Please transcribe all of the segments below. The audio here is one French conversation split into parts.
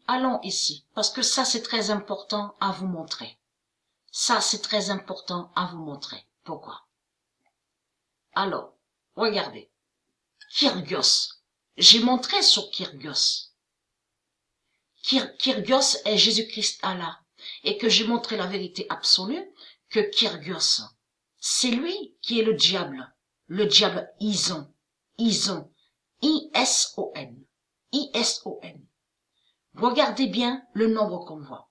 allons ici, parce que ça c'est très important à vous montrer. Ça c'est très important à vous montrer. Pourquoi? Alors, regardez. Kyrgios. J'ai montré sur Kyrgios. Kyrgios est Jésus-Christ Allah. Et que j'ai montré la vérité absolue, que Kyrgios, c'est lui qui est le diable Ison. Ison. I-S-O-N. I-S-O-N. Regardez bien le nombre qu'on voit.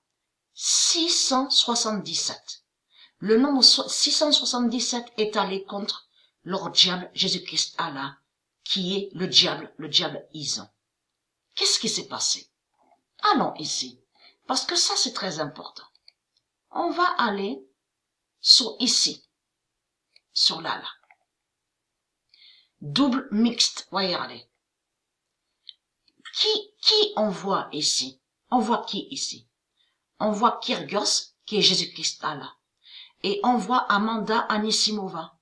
677. Le nombre 677 est allé contre leur diable Jésus-Christ Allah, qui est le diable Ison. Qu'est-ce qui s'est passé? Allons ici, parce que ça c'est très important. On va aller sur ici, sur là. Double mixte, regardez. Qui on voit ici? On voit qui ici? On voit Kyrgios, qui est Jésus-Christ Allah. Et on voit Amanda Anisimova,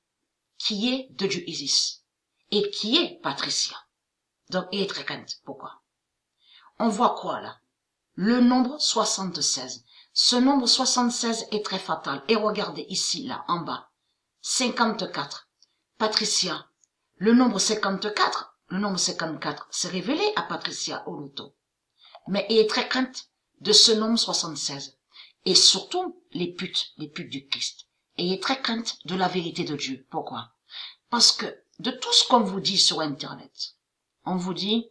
qui est de Dieu Isis. Et qui est Patricia. Donc, elle est très crainte. Pourquoi? On voit quoi là? Le nombre 76. Ce nombre 76 est très fatal. Et regardez ici, là, en bas. 54. Patricia. Le nombre 54 s'est révélé à Patricia au loto. Mais elle est très crainte de ce nombre 76. Et surtout, les putes du Christ. Et elle est très crainte de la vérité de Dieu. Pourquoi? Parce que, de tout ce qu'on vous dit sur Internet, on vous dit,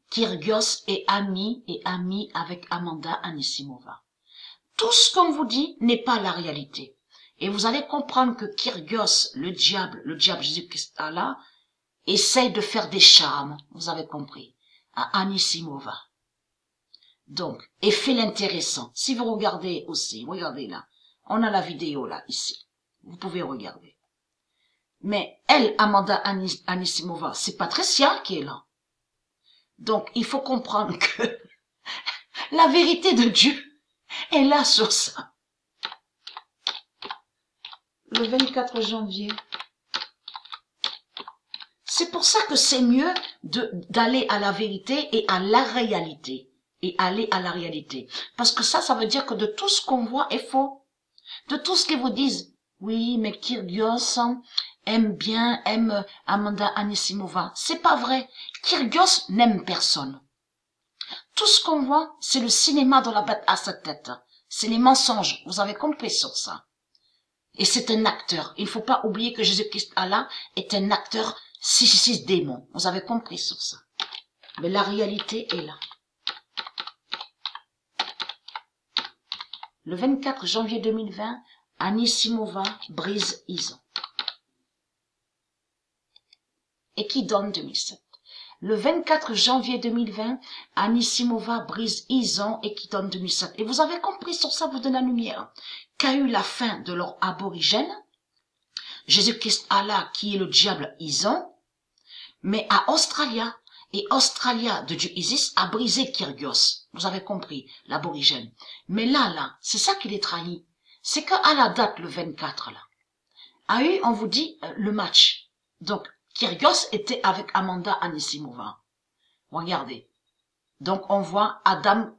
Kyrgios est ami avec Amanda Anisimova. Tout ce qu'on vous dit n'est pas la réalité. Et vous allez comprendre que Kyrgios, le diable Jésus-Christ Allah, essaye de faire des charmes, vous avez compris, à Anisimova. Donc, et fait l'intéressant. Si vous regardez aussi, regardez là, on a la vidéo là, ici. Vous pouvez regarder. Mais elle, Amanda Anisimova, c'est Patricia qui est là. Donc, il faut comprendre que la vérité de Dieu est là sur ça. Le 24 janvier. C'est pour ça que c'est mieux d'aller à la vérité et à la réalité. Et aller à la réalité. Parce que ça veut dire que de tout ce qu'on voit est faux. De tout ce qu'ils vous disent. Oui, mais Kyrgios aime Amanda Anisimova. C'est pas vrai. Kyrgios n'aime personne. Tout ce qu'on voit, c'est le cinéma de la bête à sa tête. C'est les mensonges. Vous avez compris sur ça. Et c'est un acteur. Il ne faut pas oublier que Jésus-Christ Allah est un acteur 666 démons. Vous avez compris sur ça. Mais la réalité est là. Le 24 janvier 2020, Anisimova brise Ison. Et qui donne 2007. Le 24 janvier 2020, Anisimova brise Ison et qui donne 2007. Et vous avez compris sur ça, vous de la lumière, qu'a eu la fin de leur aborigène, Jésus-Christ Allah qui est le diable Ison, mais à Australia, et Australia de Dieu Isis a brisé Kyrgios. Vous avez compris, l'aborigène. Mais là, c'est ça qui les trahit. C'est qu'à la date, le 24, là, a eu, on vous dit, le match. Donc, Kyrgios était avec Amanda Anisimova. Regardez. Donc, on voit Adam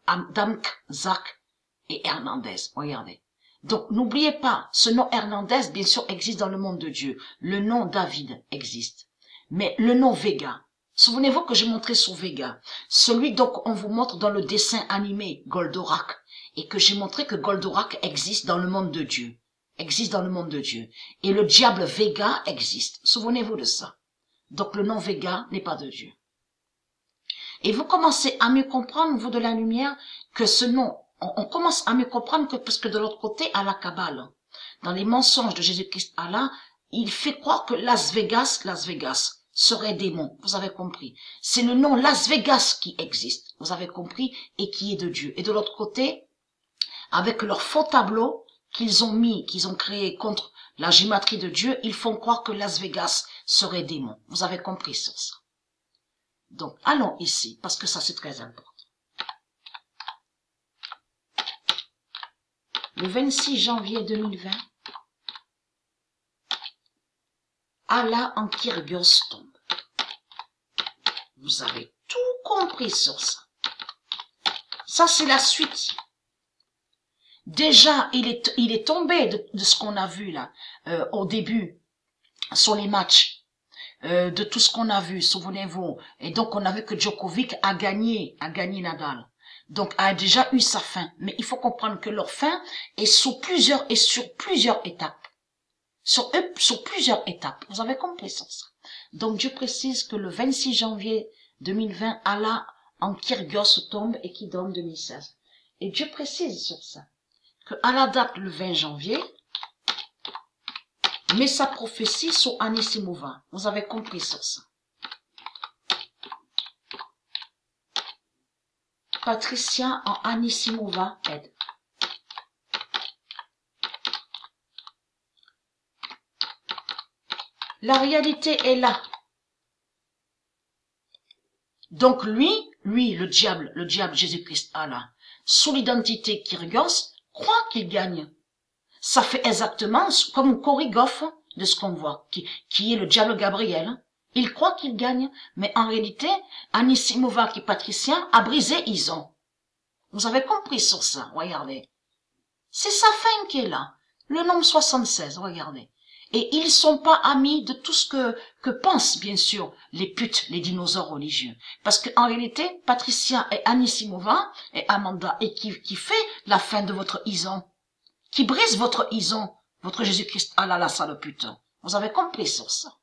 Zak et Hernandez. Regardez. Donc, n'oubliez pas, ce nom Hernandez, bien sûr, existe dans le monde de Dieu. Le nom David existe. Mais le nom Vega, souvenez-vous que j'ai montré sur Vega, celui donc on vous montre dans le dessin animé Goldorak, et que j'ai montré que Goldorak existe dans le monde de Dieu. Existe dans le monde de Dieu. Et le diable Vega existe. Souvenez-vous de ça. Donc le nom Vega n'est pas de Dieu. Et vous commencez à mieux comprendre, vous de la lumière, que ce nom, on commence à mieux comprendre que, parce que de l'autre côté, à la Kabbale, dans les mensonges de Jésus-Christ Allah, il fait croire que Las Vegas serait démon. Vous avez compris. C'est le nom Las Vegas qui existe. Vous avez compris, et qui est de Dieu. Et de l'autre côté, avec leurs faux tableaux qu'ils ont créés contre la gématrie de Dieu, ils font croire que Las Vegas serait démon. Vous avez compris sur ça. Donc, allons ici, parce que ça c'est très important. Le 26 janvier 2020, Allah en Kyrgios tombe. Vous avez tout compris sur ça. Ça, c'est la suite. Déjà, il est tombé de ce qu'on a vu là, au début, sur les matchs. De tout ce qu'on a vu, souvenez-vous. Et donc, on a vu que Djokovic a gagné Nadal. Donc, a déjà eu sa fin. Mais il faut comprendre que leur fin est sur plusieurs étapes. Sur plusieurs étapes. Vous avez compris ça. Donc, je précise que le 26 janvier 2020, Allah en Kyrgios tombe et qui donne 2016. Et Dieu précise sur ça que à la date le 20 janvier, met sa prophétie sur Anisimova. Vous avez compris sur ça. Patricia en Anisimova aide. La réalité est là. Donc lui, le diable Jésus-Christ Allah, sous l'identité Kyrgios, croit qu'il gagne. Ça fait exactement comme Korigov de ce qu'on voit, qui est le diable Gabriel. Il croit qu'il gagne, mais en réalité, Anisimova, qui est patricien, a brisé Ison. Vous avez compris sur ça, regardez. C'est sa fin qui est là. Le nombre 76, regardez. Et ils sont pas amis de tout ce que pensent, bien sûr, les putes, les dinosaures religieux. Parce qu'en réalité, Patricia et Anisimova et Amanda, et qui fait la fin de votre Ison, qui brise votre Ison, votre Jésus-Christ, ah là là, sale pute. Vous avez compris sur ça.